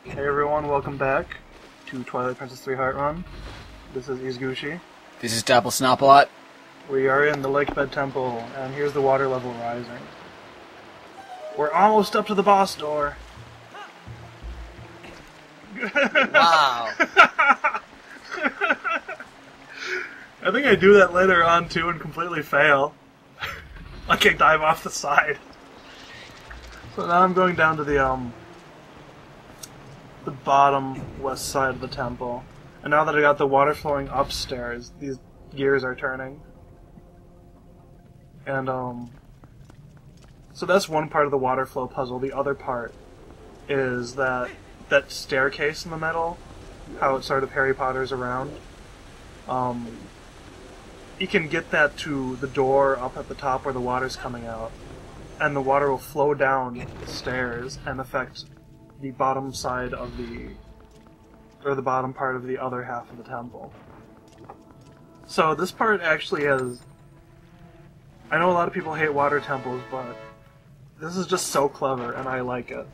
Hey everyone, welcome back to Twilight Princess 3 Heart Run. This is Eesgooshee. This is Dapple Snopalot. We are in the Lakebed Temple, and here's the water level rising. We're almost up to the boss door. Wow. I think I do that later on too and completely fail. Like I dive off the side. So now I'm going down to the bottom west side of the temple. And now that I got the water flowing upstairs, these gears are turning. And so that's one part of the water flow puzzle. The other part is that staircase in the middle, how it sort of Harry Potter's around. You can get that to the door up at the top where the water's coming out, and the water will flow down the stairs and affect the bottom side of the bottom part of the other half of the temple. So this part actually has... I know a lot of people hate water temples, but this is just so clever, and I like it.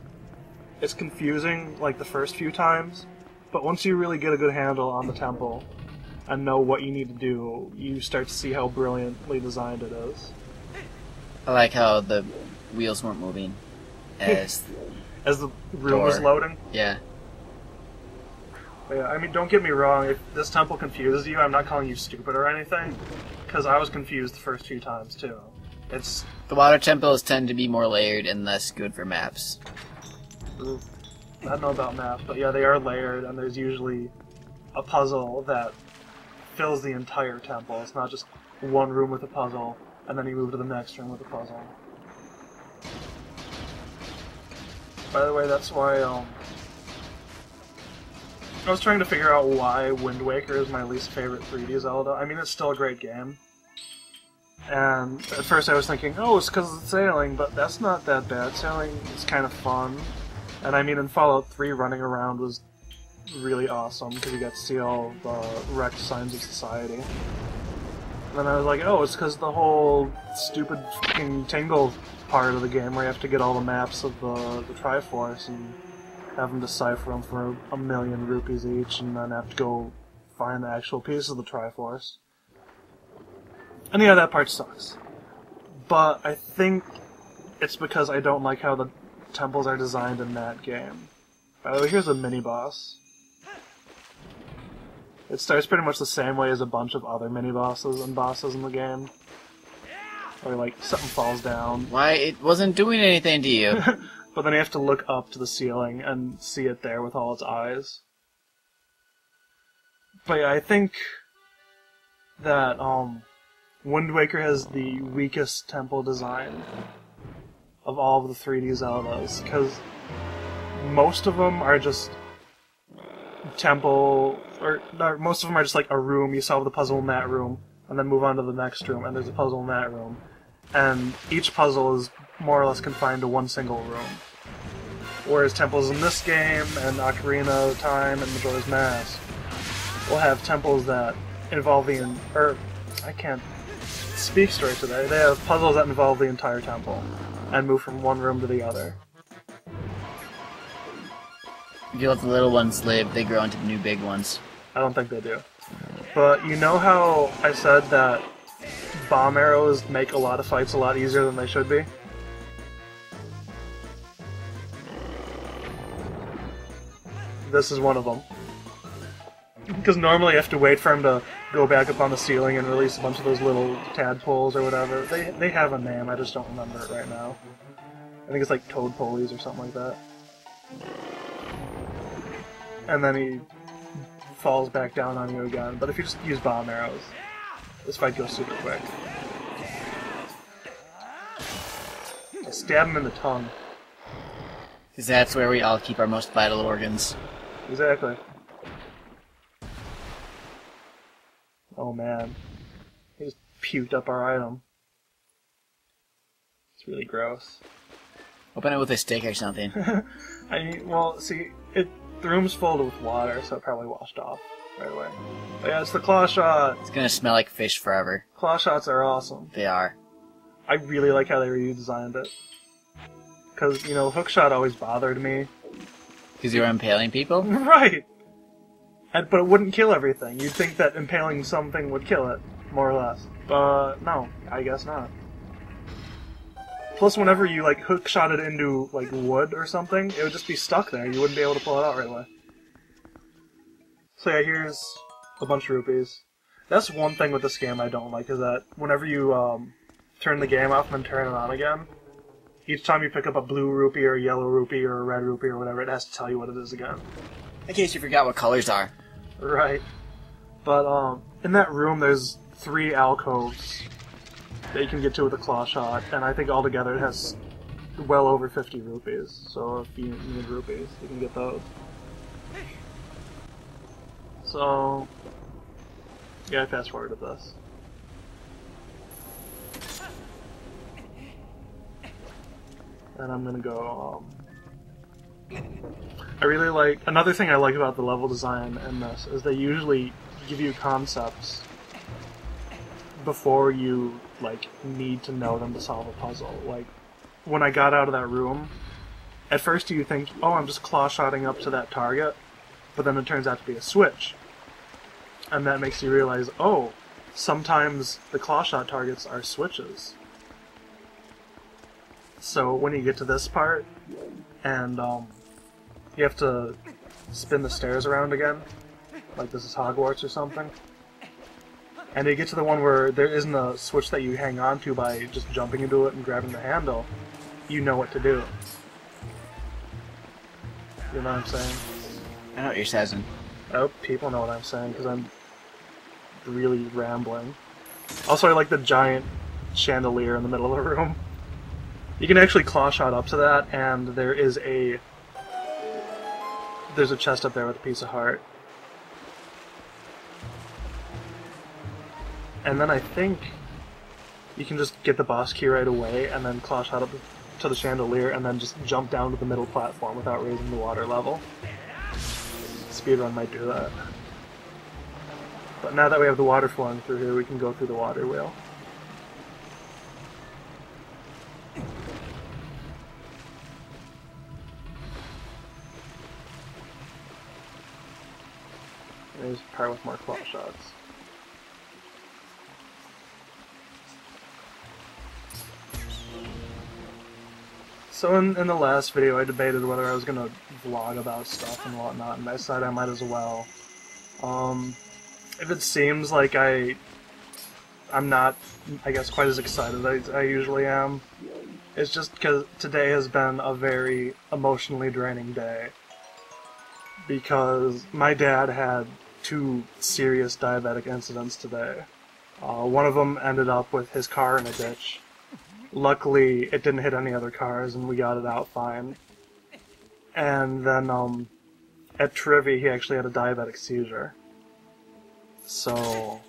It's confusing, like, the first few times, but once you really get a good handle on the temple and know what you need to do, you start to see how brilliantly designed it is. I like how the wheels weren't moving as the room was loading? Yeah. But yeah, I mean, don't get me wrong, if this temple confuses you, I'm not calling you stupid or anything, because I was confused the first few times, too. The water temples tend to be more layered and less good for maps. I don't know about maps, but yeah, they are layered, and there's usually a puzzle that fills the entire temple. It's not just one room with a puzzle, and then you move to the next room with a puzzle. By the way, that's why, I was trying to figure out why Wind Waker is my least favorite 3D Zelda. I mean, it's still a great game. And at first I was thinking, oh, it's because of the sailing, but that's not that bad. Sailing is kind of fun. And I mean, in Fallout 3, running around was really awesome, because you got to see all the wrecked signs of society. And then I was like, oh, it's because the whole stupid fucking Tingle part of the game where you have to get all the maps of the Triforce and have them decipher them for 1,000,000 rupees each, and then have to go find the actual piece of the Triforce. And yeah, that part sucks. But I think it's because I don't like how the temples are designed in that game. By the way, here's a mini-boss. It starts pretty much the same way as a bunch of other mini-bosses and bosses in the game. Where, like, something falls down. Why, it wasn't doing anything to you. But then you have to look up to the ceiling and see it there with all its eyes. But yeah, I think that, Wind Waker has the weakest temple design of all of the 3D Zeldas, because most of them are just most of them are just like a room, you solve the puzzle in that room, and then move on to the next room, and there's a puzzle in that room. And each puzzle is more or less confined to one single room. Whereas temples in this game, and Ocarina of Time, and Majora's Mask will have temples that involve I can't speak straight today. They have puzzles that involve the entire temple, and move from one room to the other. If you let the little ones live, they grow into the new big ones. I don't think they do. But you know how I said that bomb arrows make a lot of fights a lot easier than they should be? This is one of them. Because normally you have to wait for him to go back up on the ceiling and release a bunch of those little tadpoles or whatever. They have a name, I just don't remember it right now. I think it's like Toad Polies or something like that. And then he falls back down on you again. But if you just use bomb arrows, this fight goes super quick. I stab him in the tongue. Because that's where we all keep our most vital organs. Exactly. Oh man. He just puked up our item. It's really gross. Open it with a stick or something. Well, see, the room's filled with water, so it probably washed off right away. But yeah, it's the claw shot! It's gonna smell like fish forever. Claw shots are awesome. They are. I really like how they redesigned it. Because, hookshot always bothered me. Because you were impaling people? Right! But it wouldn't kill everything. You'd think that impaling something would kill it, more or less. But no, I guess not. Plus, whenever you, like, hookshot it into, like, wood or something, it would just be stuck there. You wouldn't be able to pull it out right away. So yeah, here's a bunch of rupees. That's one thing with this game I don't like, is that whenever you, turn the game off and then turn it on again, each time you pick up a blue rupee or a yellow rupee or a red rupee or whatever, it has to tell you what it is again. In case you forgot what colors are. Right. But, in that room there's 3 alcoves that you can get to with a claw shot, and I think altogether it has well over 50 rupees. So if you need rupees, you can get those. So, yeah, I fast forwarded this. And I'm gonna go, I really like, another thing I like about the level design in this is they usually give you concepts before you, like, need to know them to solve a puzzle. Like, when I got out of that room, at first you think, oh, I'm just claw-shotting up to that target, but then it turns out to be a switch. And that makes you realize, oh, sometimes the claw-shot targets are switches. So when you get to this part, and you have to spin the stairs around again, like this is Hogwarts or something, and you get to the one where there isn't a switch that you hang on to by just jumping into it and grabbing the handle, you know what to do. You know what I'm saying? I know what you're saying. I hope people know what I'm saying, because I'm really rambling. Also, I like the giant chandelier in the middle of the room. You can actually claw shot up to that, and there's a chest up there with a piece of heart. And then I think you can just get the boss key right away, and then claw shot up to the chandelier, and then just jump down to the middle platform without raising the water level. Speedrun might do that. But now that we have the water flowing through here, we can go through the water wheel. There's a part with more claw shots. So in the last video I debated whether I was going to vlog about stuff and whatnot, and I decided I might as well. If it seems like I'm not, I guess, quite as excited as I usually am, it's just because today has been a very emotionally draining day. Because my dad had 2 serious diabetic incidents today. One of them ended up with his car in a ditch. Luckily, it didn't hit any other cars, and we got it out fine. And then, at Trivia, he actually had a diabetic seizure. So,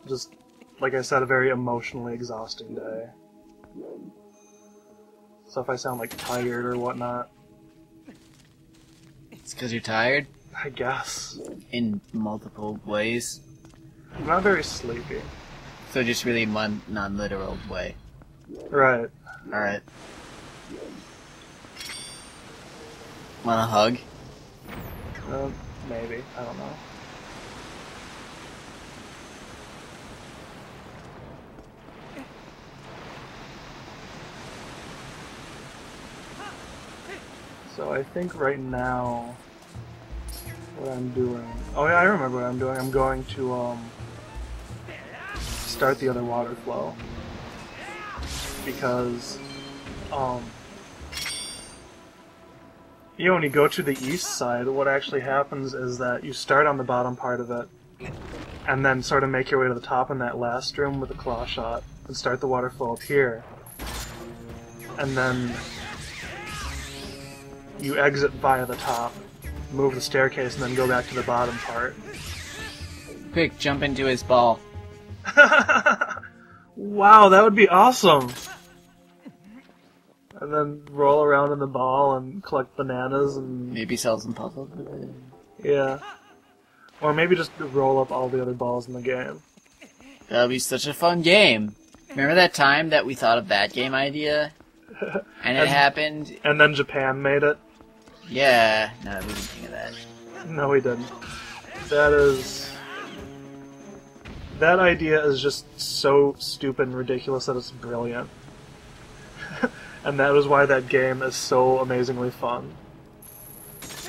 just, like I said, a very emotionally exhausting day. So if I sound, like, tired or whatnot... It's because you're tired? I guess. In multiple ways? I'm not very sleepy. So just really one non-literal way. Right. Alright. Want a hug? Maybe. I don't know. So I think right now what I'm doing... Oh yeah, I remember what I'm doing. I'm going to start the other water flow. Because you know, when you go to the east side, what actually happens is that you start on the bottom part of it, and then sort of make your way to the top in that last room with a claw shot, and start the water flow up here. And then you exit via the top, move the staircase, and then go back to the bottom part. Quick, jump into his ball. Wow, that would be awesome! And then roll around in the ball and collect bananas and... Maybe sell some puzzles. Yeah. Or maybe just roll up all the other balls in the game. That'll be such a fun game. Remember that time that we thought of that game idea? And it happened. And then Japan made it. Yeah, no, we didn't think of that. No, we didn't. That idea is just so stupid and ridiculous that it's brilliant. And that is why that game is so amazingly fun.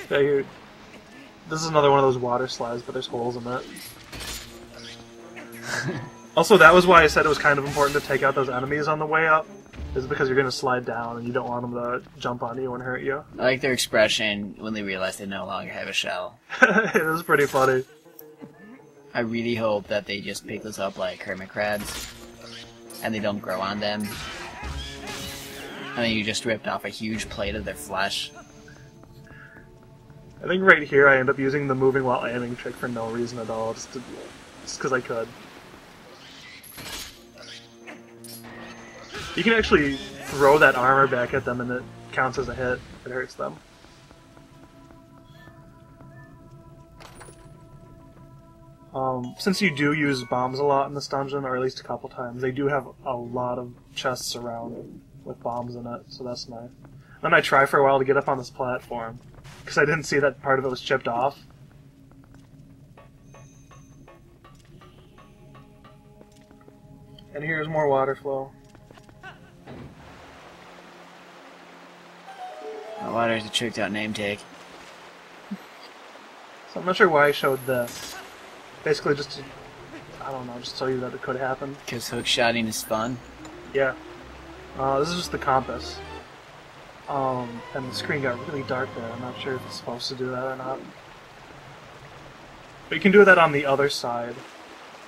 Yeah, this is another one of those water slides, but there's holes in it. Also, that was why I said it was kind of important to take out those enemies on the way up, is because you're going to slide down and you don't want them to jump on you and hurt you. I like their expression when they realize they no longer have a shell. It was pretty funny. I really hope that they just pick those up like hermit crabs, and they don't grow on them. And then you just ripped off a huge plate of their flesh. I think right here I end up using the moving while aiming trick for no reason at all, just because I could. You can actually throw that armor back at them and it counts as a hit. It hurts them. Since you do use bombs a lot in this dungeon, or at least a couple times, they do have a lot of chests around with bombs in it, so that's nice. Then I try for a while to get up on this platform, because I didn't see that part of it was chipped off. And here's more water flow. Water is a tricked out name tag. So I'm not sure why I showed this. Basically just to, I don't know, just tell you that it could happen. Because hookshotting is fun. Yeah. This is just the compass. And the screen got really dark there. I'm not sure if it's supposed to do that or not. But you can do that on the other side.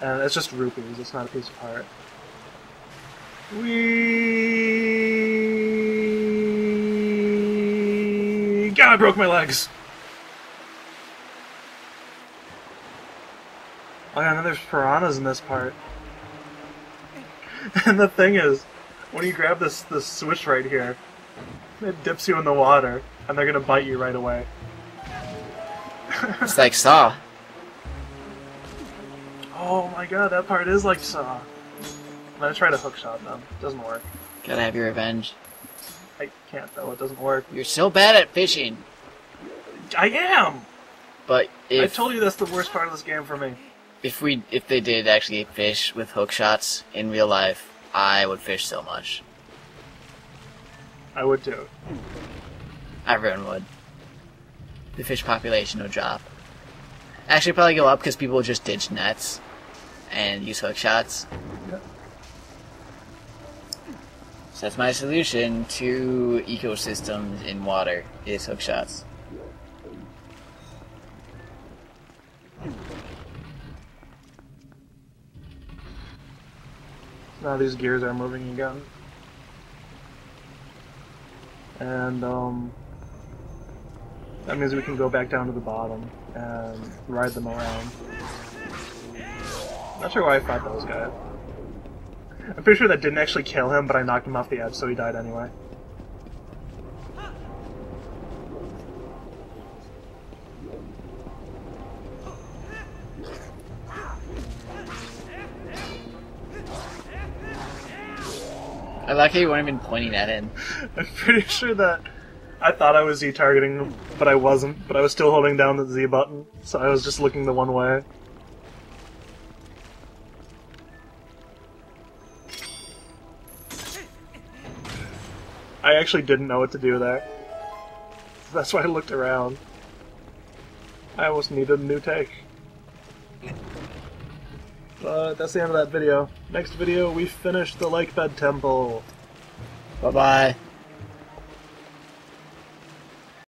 And it's just rupees, it's not a piece of heart. God, I broke my legs! Oh yeah, and then there's piranhas in this part. And the thing is, when you grab this switch right here, it dips you in the water, and they're gonna bite you right away. It's like Saw. Oh my god, that part is like Saw. I'm gonna try to hookshot them. It doesn't work. Gotta have your revenge. I can't though, it doesn't work. You're so bad at fishing. I am! But if I told you that's the worst part of this game for me. if they did actually fish with hook shots in real life, I would fish so much. I would too. Everyone would. The fish population would drop. Actually, probably go up because people would just ditch nets and use hook shots. Yeah. So that's my solution to ecosystems in water, is hook shots. Now these gears are moving again. And, that means we can go back down to the bottom and ride them around. Not sure why I fought those guys. I'm pretty sure that didn't actually kill him, but I knocked him off the edge, so he died anyway. I like how you weren't even pointing at him. I'm pretty sure that I thought I was Z-targeting him, but I wasn't. But I was still holding down the Z button, so I was just looking the one way. I actually didn't know what to do there. That's why I looked around. I almost needed a new take. But that's the end of that video. Next video, we finish the Lake Bed Temple. Bye-bye.